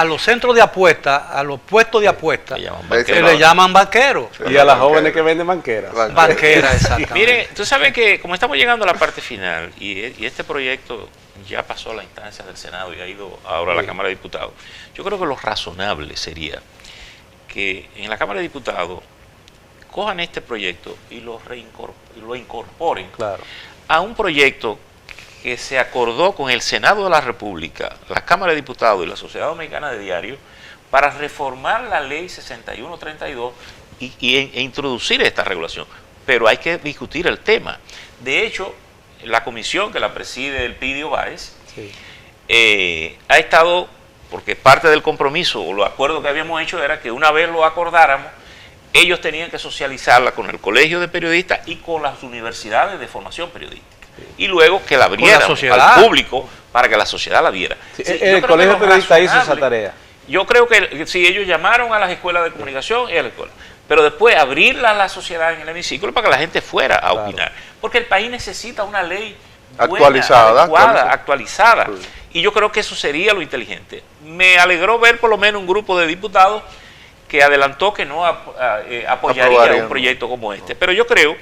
los centros de apuesta, a los puestos de apuesta, Se llaman Se banqueros. le llaman banqueros. Y a las jóvenes que venden banqueras. Banquera, exactamente. Mire, tú sabes que como estamos llegando a la parte final y este proyecto ya pasó a la instancia del Senado y ha ido ahora a la Cámara de Diputados, yo creo que lo razonable sería que en la Cámara de Diputados cojan este proyecto y lo incorporen Claro. a un proyecto que se acordó con el Senado de la República, la Cámara de Diputados y la Sociedad Dominicana de Diario para reformar la ley 6132 e introducir esta regulación. Pero hay que discutir el tema. De hecho, la comisión que la preside el Pidio Báez Sí. ha estado, porque parte del compromiso o los acuerdos que habíamos hecho era que una vez lo acordáramos, ellos tenían que socializarla con el Colegio de Periodistas y con las universidades de formación periodística. Y luego que la abrieran sociedad. al público para que la sociedad la viera. Sí, Sí, yo el creo que Colegio lo de Periodistas hizo esa razonable- tarea. Yo creo que si ellos llamaron a las escuelas de comunicación y a la escuela, pero después abrirla a la sociedad en el hemiciclo para que la gente fuera a Claro. opinar. Porque el país necesita una ley buena, Actualizada, adecuada, actualizada. Y yo creo que eso sería lo inteligente. Me alegró ver por lo menos un grupo de diputados que adelantó que no apoyaría Aprobarían. un proyecto como este. Pero yo creo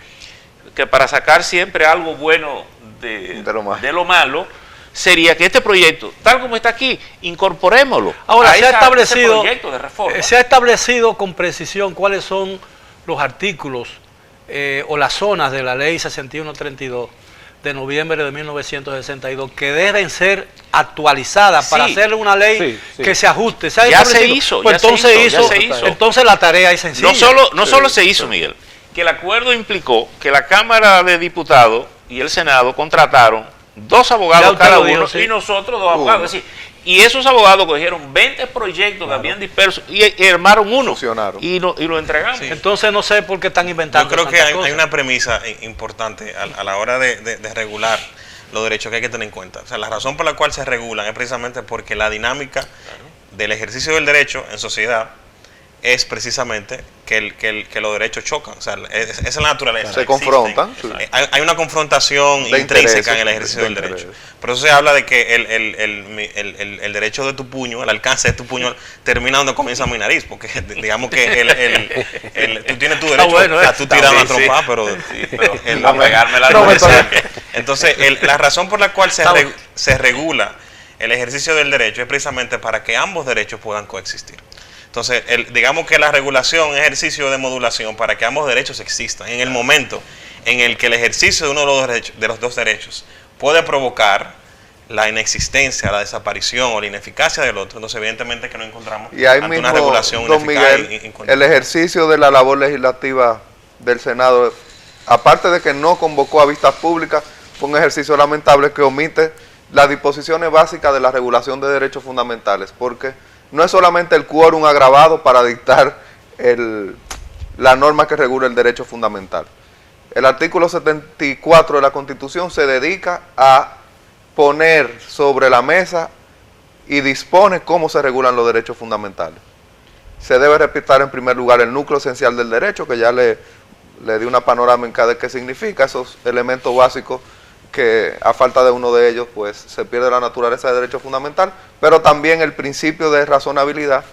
que para sacar siempre algo bueno de lo malo, sería que este proyecto, tal como está aquí, incorporémoslo. Ahora, a ese proyecto de reforma. Se ha establecido con precisión cuáles son los artículos o las zonas de la ley 6132 de noviembre de 1962 que deben ser actualizadas para hacerle una ley que se ajuste. Ya se hizo, pues entonces la tarea es sencilla. No solo se hizo, Miguel, que el acuerdo implicó que la Cámara de Diputados y el Senado contrataron 2 abogados cada uno y nosotros 2 abogados. Es decir, y esos abogados cogieron 20 proyectos que habían dispersos y armaron uno y lo entregamos. Sí. Entonces no sé por qué están inventando. Yo creo que hay una premisa importante a la hora de regular los derechos que hay que tener en cuenta. O sea, la razón por la cual se regulan es precisamente porque la dinámica del ejercicio del derecho en sociedad es precisamente que los derechos chocan. O sea, esa es la naturaleza. Se confrontan. Sí. Hay una confrontación intrínseca en el ejercicio del derecho. Por eso se habla de que el derecho de tu puño, el alcance de tu puño, termina donde comienza mi nariz. Porque digamos que tú tienes tu derecho a tú tirar una trompa, pero a pegarme la Entonces, la razón por la cual se regula el ejercicio del derecho es precisamente para que ambos derechos puedan coexistir. Entonces, digamos que la regulación es ejercicio de modulación para que ambos derechos existan. En el momento en el que el ejercicio de uno de los dos derechos puede provocar la inexistencia, la desaparición o la ineficacia del otro, entonces evidentemente que no encontramos ante una regulación don ineficaz. Miguel, el ejercicio de la labor legislativa del Senado, aparte de que no convocó a vistas públicas, fue un ejercicio lamentable que omite las disposiciones básicas de la regulación de derechos fundamentales, porque no es solamente el quórum agravado para dictar la norma que regula el derecho fundamental. El artículo 74 de la Constitución se dedica a poner sobre la mesa y dispone cómo se regulan los derechos fundamentales. Se debe respetar en primer lugar el núcleo esencial del derecho, que ya le di una panorámica de qué significa, esos elementos básicos que a falta de uno de ellos pues se pierde la naturaleza del derecho fundamental, pero también el principio de razonabilidad,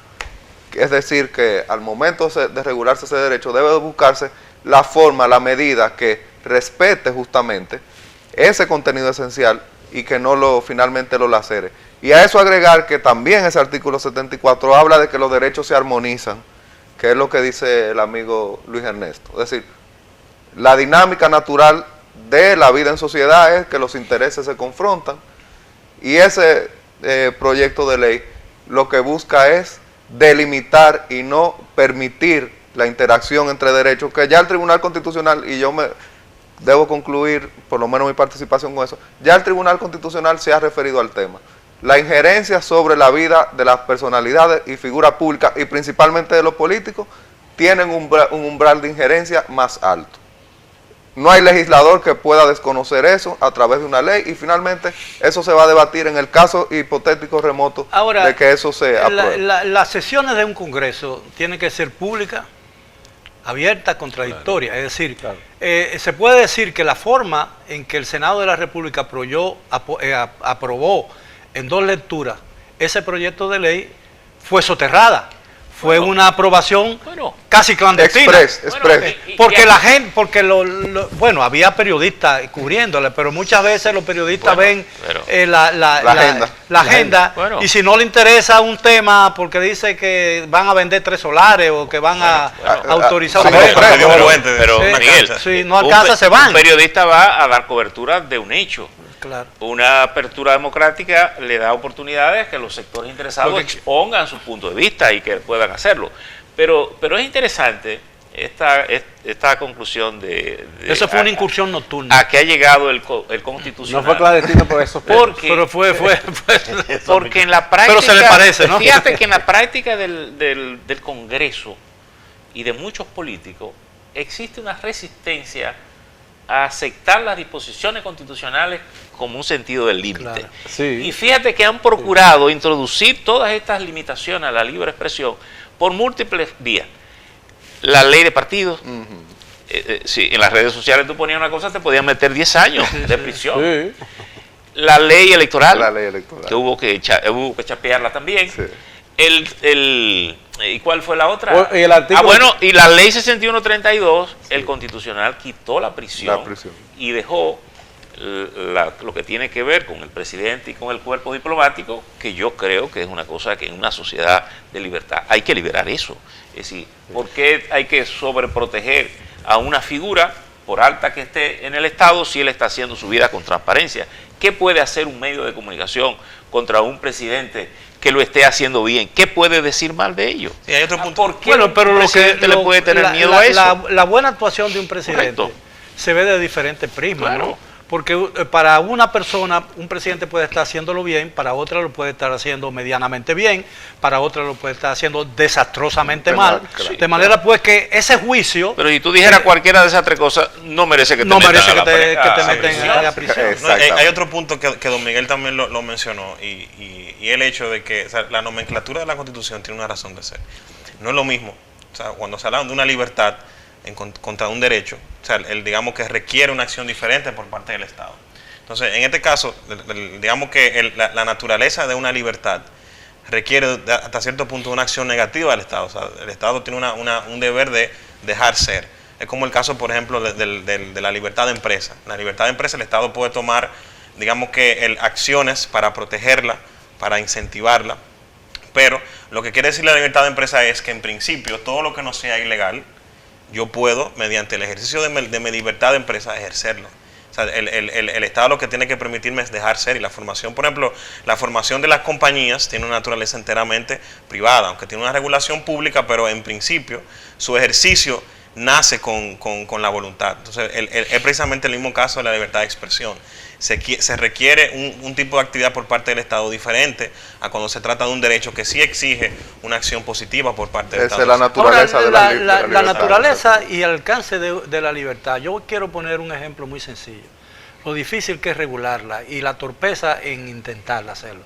es decir, que al momento de regularse ese derecho debe buscarse la forma, la medida que respete justamente ese contenido esencial y que no finalmente lo lacere. Y a eso agregar que también ese artículo 74 habla de que los derechos se armonizan, que es lo que dice el amigo Luis Ernesto. Es decir, la dinámica natural de la vida en sociedad es que los intereses se confrontan y ese proyecto de ley lo que busca es delimitar y no permitir la interacción entre derechos, que ya el Tribunal Constitucional, y yo debo concluir por lo menos mi participación con eso, ya el Tribunal Constitucional se ha referido al tema. La injerencia sobre la vida de las personalidades y figuras públicas y principalmente de los políticos tienen un umbral de injerencia más alto. No hay legislador que pueda desconocer eso a través de una ley y finalmente eso se va a debatir en el caso hipotético remoto de que eso se apruebe. Las sesiones de un Congreso tienen que ser públicas, abiertas, contradictorias. Es decir, se puede decir que la forma en que el Senado de la República aprobó en 2 lecturas ese proyecto de ley fue soterrada. Fue una aprobación casi clandestina. Express. Porque la gente, había periodistas cubriéndole, pero muchas veces los periodistas ven la agenda y si no le interesa un tema porque dice que van a vender 3 solares o que van a autorizar pero Miguel, si no alcanza se van. Un periodista va a dar cobertura de un hecho. Claro. Una apertura democrática le da oportunidades que los sectores interesados expongan su punto de vista y que puedan hacerlo. Pero es interesante esta conclusión de eso fue una incursión nocturna. A que ha llegado el Constitucional. No fue clandestino por eso. Pero fue porque en la práctica. Pero se le parece, ¿no? Fíjate que en la práctica del Congreso y de muchos políticos existe una resistencia a aceptar las disposiciones constitucionales como un sentido del límite. Claro. Sí. Y fíjate que han procurado introducir todas estas limitaciones a la libre expresión por múltiples vías. La ley de partidos. Si en las redes sociales tú ponías una cosa, te podían meter 10 años de prisión. Sí. La ley electoral. La ley electoral. Que hubo que chapearla también. Sí. ¿Y cuál fue la otra? El artículo... bueno, y la ley 6132, el constitucional quitó la prisión. Y dejó lo que tiene que ver con el presidente y con el cuerpo diplomático, que yo creo que es una cosa que en una sociedad de libertad hay que liberar eso. Es decir, ¿por qué hay que sobreproteger a una figura, por alta que esté en el Estado, si él está haciendo su vida con transparencia? ¿Qué puede hacer un medio de comunicación contra un presidente que lo esté haciendo bien? ¿Qué puede decir mal de ello? Sí, hay otro punto. ¿Por qué un presidente le puede tener miedo a eso? La buena actuación de un presidente se ve de diferentes prismas, Claro. ¿no? Porque para una persona, un presidente puede estar haciéndolo bien, para otra lo puede estar haciendo medianamente bien, para otra lo puede estar haciendo desastrosamente mal. Claro. De manera pues que ese juicio... Pero si tú dijeras cualquiera de esas tres cosas, no merece que te no metan merece a la que te prisión. meten a la prisión. No, hay otro punto que don Miguel también lo mencionó, y el hecho de que, o sea, la nomenclatura de la Constitución tiene una razón de ser. No es lo mismo, o sea, cuando se habla de una libertad contra un derecho, o sea, digamos que requiere una acción diferente por parte del Estado. Entonces, en este caso, digamos que la naturaleza de una libertad requiere hasta cierto punto una acción negativa del Estado. O sea, el Estado tiene un deber de dejar ser. Es como el caso, por ejemplo, de la libertad de empresa. La libertad de empresa, el Estado puede tomar, digamos que acciones para protegerla, para incentivarla, pero lo que quiere decir la libertad de empresa es que en principio todo lo que no sea ilegal, yo puedo, mediante el ejercicio de mi libertad de empresa, ejercerlo. O sea, el Estado lo que tiene que permitirme es dejar ser, y la formación, por ejemplo, la formación de las compañías tiene una naturaleza enteramente privada, aunque tiene una regulación pública, pero en principio su ejercicio nace con la voluntad. Entonces, es precisamente el mismo caso de la libertad de expresión. Se requiere un tipo de actividad por parte del Estado diferente a cuando se trata de un derecho que sí exige una acción positiva por parte del Estado. Esa es la naturaleza Ahora, de la libertad. la naturaleza y el alcance de la libertad. Yo quiero poner un ejemplo muy sencillo. Lo difícil que es regularla y la torpeza en intentar hacerlo.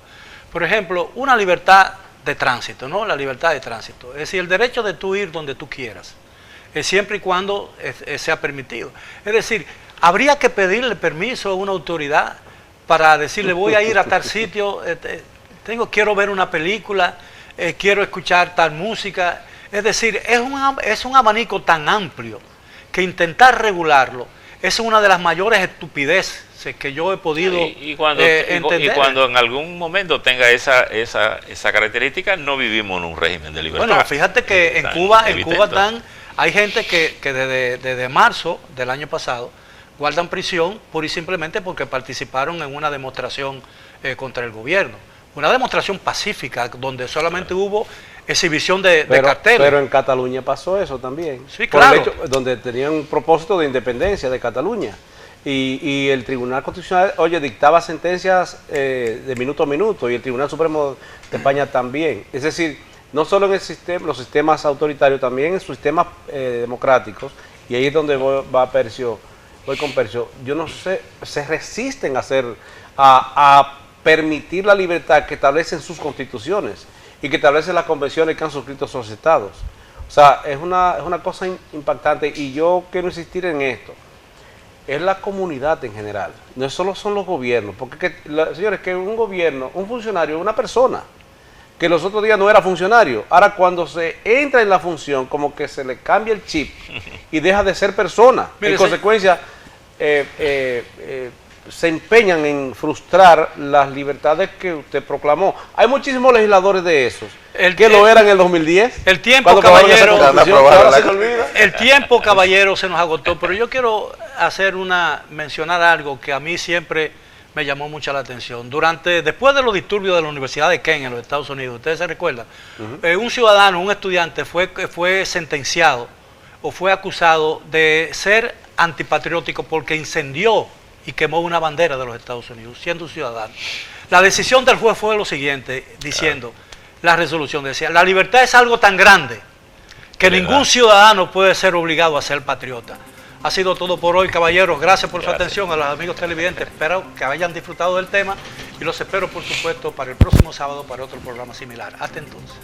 Por ejemplo, una libertad de tránsito, ¿no? La libertad de tránsito. Es decir, el derecho de tú ir donde tú quieras, siempre y cuando sea permitido. Es decir, habría que pedirle permiso a una autoridad para decirle voy a ir a tal sitio, quiero ver una película, quiero escuchar tal música. Es decir, es un abanico tan amplio que intentar regularlo es una de las mayores estupideces que yo he podido entender. Y cuando en algún momento tenga esa característica, no vivimos en un régimen de libertad. Bueno, fíjate que en Cuba hay gente que desde marzo del año pasado guardan prisión pura y simplemente porque participaron en una demostración contra el gobierno. Una demostración pacífica donde solamente hubo exhibición de carteles. Pero en Cataluña pasó eso también. Sí, claro. Por el hecho, donde tenían un propósito de independencia de Cataluña. Y el Tribunal Constitucional, dictaba sentencias de minuto a minuto, y el Tribunal Supremo de España también. Es decir, no solo en los sistemas autoritarios, también en sistemas democráticos, y ahí es donde voy con Percio. Yo no sé, se resisten a permitir la libertad que establecen sus constituciones y que establecen las convenciones que han suscrito esos estados. O sea, es una cosa impactante, y yo quiero insistir en esto. Es la comunidad en general, no solo son los gobiernos, porque señores, que un gobierno, un funcionario, una persona, que los otros días no era funcionario, ahora cuando se entra en la función, como que se le cambia el chip y deja de ser persona. En consecuencia, se empeñan en frustrar las libertades que usted proclamó. Hay muchísimos legisladores de esos que lo eran en el 2010. El tiempo, caballero, se nos agotó, pero yo quiero mencionar algo que a mí siempre me llamó mucho la atención. Después de los disturbios de la Universidad de Kent en los Estados Unidos, ustedes se recuerdan, un ciudadano, un estudiante fue sentenciado o fue acusado de ser antipatriótico porque incendió y quemó una bandera de los Estados Unidos, siendo un ciudadano. La decisión del juez fue lo siguiente, diciendo, la resolución decía, la libertad es algo tan grande que ningún ciudadano puede ser obligado a ser patriota. Ha sido todo por hoy, caballeros. Gracias por su atención. A los amigos televidentes, espero que hayan disfrutado del tema y los espero, por supuesto, para el próximo sábado para otro programa similar. Hasta entonces.